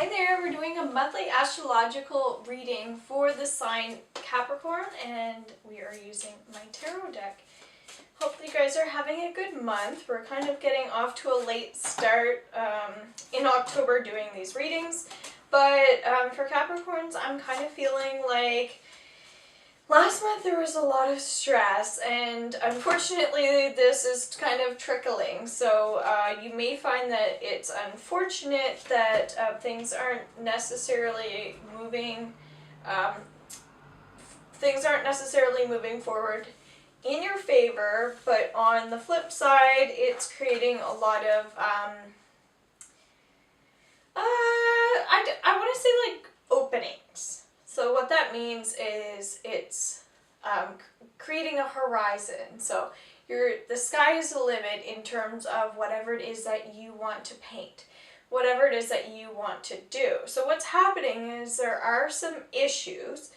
Hi there, we're doing a monthly astrological reading for the sign Capricorn, and we are using my tarot deck. Hope you guys are having a good month. We're kind of getting off to a late start in October doing these readings, but for Capricorns, I'm kind of feeling like last month there was a lot of stress, and unfortunately this is kind of trickling. So you may find that it's unfortunate that things aren't necessarily moving forward in your favor, but on the flip side, it's creating a lot of I want to say like openings. So what that means is it's creating a horizon. So the sky is the limit in terms of whatever it is that you want to paint, whatever it is that you want to do. So what's happening is there are some issues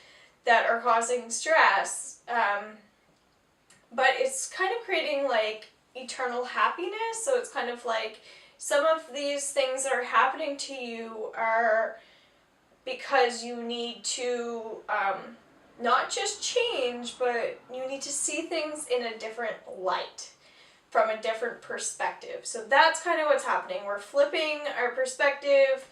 that are causing stress, but it's kind of creating like eternal happiness. So it's kind of like some of these things that are happening to you are because you need to not just change, but you need to see things in a different light, from a different perspective. So that's kind of what's happening. We're flipping our perspective.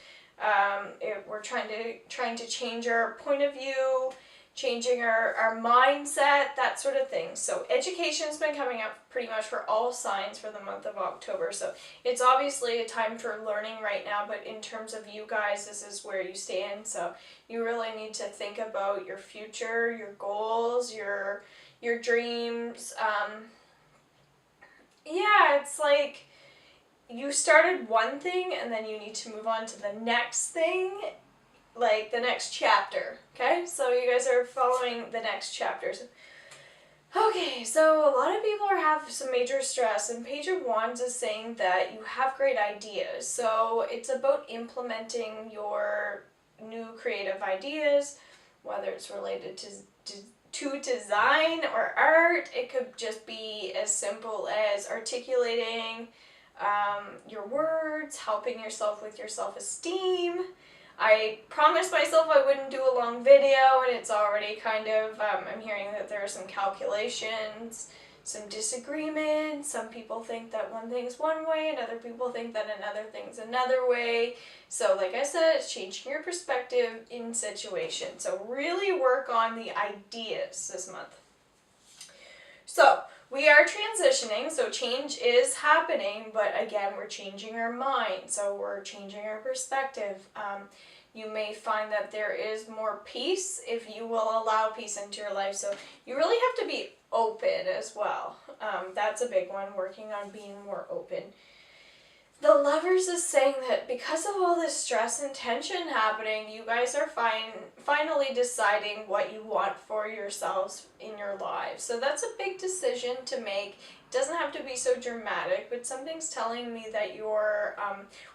We're trying to change our point of view, changing our mindset, that sort of thing. So education's been coming up pretty much for all signs for the month of October. So it's obviously a time for learning right now, but in terms of you guys, this is where you stand. So you really need to think about your future, your goals, your dreams. Yeah, it's like you started one thing and then you need to move on to the next thing, like the next chapter, okay? So you guys are following the next chapters. Okay, so a lot of people have some major stress, and Page of Wands is saying that you have great ideas. So it's about implementing your new creative ideas, whether it's related to design or art. It could just be as simple as articulating your words, helping yourself with your self-esteem. I promised myself I wouldn't do a long video, and it's already kind of, I'm hearing that there are some calculations, some disagreements. Some people think that one thing's one way, and other people think that another thing's another way. So like I said, it's changing your perspective in situations. So really work on the ideas this month. So we are transitioning, so change is happening, but again, we're changing our mind, so we're changing our perspective. You may find that there is more peace if you will allow peace into your life, so you really have to be open as well. That's a big one, working on being more open. The Lovers is saying that because of all this stress and tension happening, you guys are finally deciding what you want for yourselves in your lives. So that's a big decision to make. It doesn't have to be so dramatic, but something's telling me that you're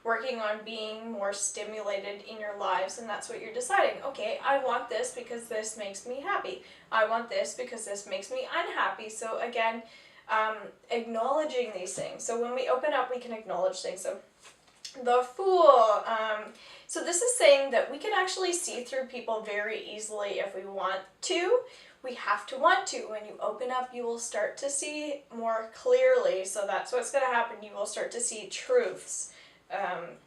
working on being more stimulated in your lives, and that's what you're deciding. Okay, I want this because this makes me happy. I want this because this makes me unhappy. So again, acknowledging these things. So when we open up, we can acknowledge things. So the Fool. So this is saying that we can actually see through people very easily if we want to. We have to want to. When you open up, you will start to see more clearly. So that's what's going to happen. You will start to see truths.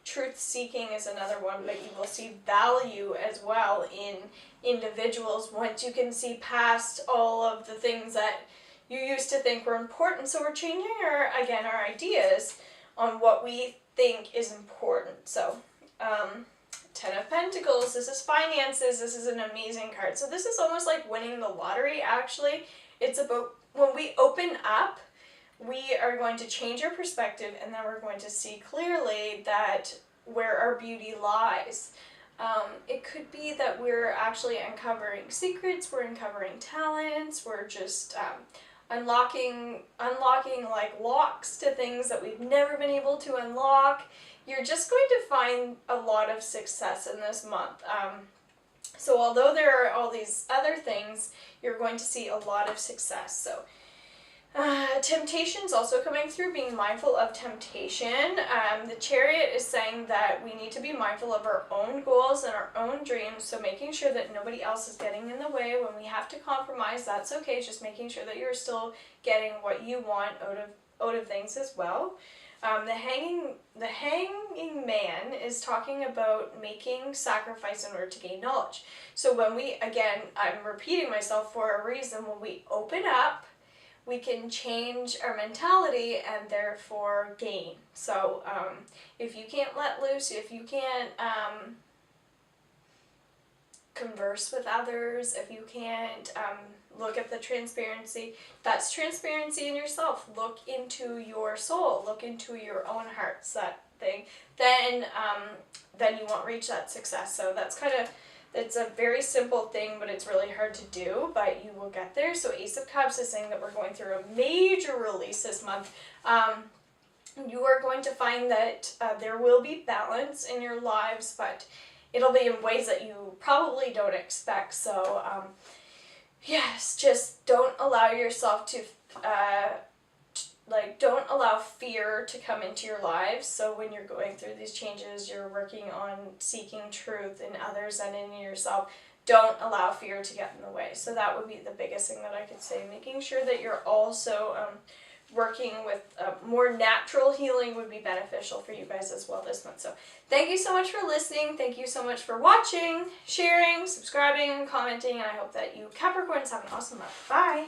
Truth seeking is another one, but you will see value as well in individuals once you can see past all of the things that you used to think were important. So we're changing our ideas on what we think is important. So 10 of Pentacles, this is finances. This is an amazing card. So this is almost like winning the lottery, actually. It's about when we open up, we are going to change our perspective, and then we're going to see clearly that where our beauty lies. It could be that we're actually uncovering secrets, we're uncovering talents, we're just unlocking like locks to things that we've never been able to unlock. You're just going to find a lot of success in this month. So although there are all these other things, you're going to see a lot of success. So Temptation's also coming through, being mindful of temptation. The Chariot is saying that we need to be mindful of our own goals and our own dreams, so making sure that nobody else is getting in the way. When we have to compromise, that's okay, just making sure that you're still getting what you want out of things as well. The hanging man is talking about making sacrifice in order to gain knowledge. So when we, again, I'm repeating myself for a reason, when we open up, we can change our mentality and therefore gain. So if you can't let loose, if you can't converse with others, if you can't look at the transparency, that's transparency in yourself. Look into your soul, look into your own hearts, that thing. Then you won't reach that success. So that's kind of, it's a very simple thing, but it's really hard to do, but you will get there. So Ace of Cups is saying that we're going through a major release this month. You are going to find that there will be balance in your lives, but it'll be in ways that you probably don't expect. So yes, just don't allow yourself to don't allow fear to come into your lives. So when you're going through these changes, you're working on seeking truth in others and in yourself. Don't allow fear to get in the way. So that would be the biggest thing that I could say. Making sure that you're also working with more natural healing would be beneficial for you guys as well this month. So thank you so much for listening. Thank you so much for watching, sharing, subscribing, and commenting. And I hope that you Capricorns have an awesome month. Bye.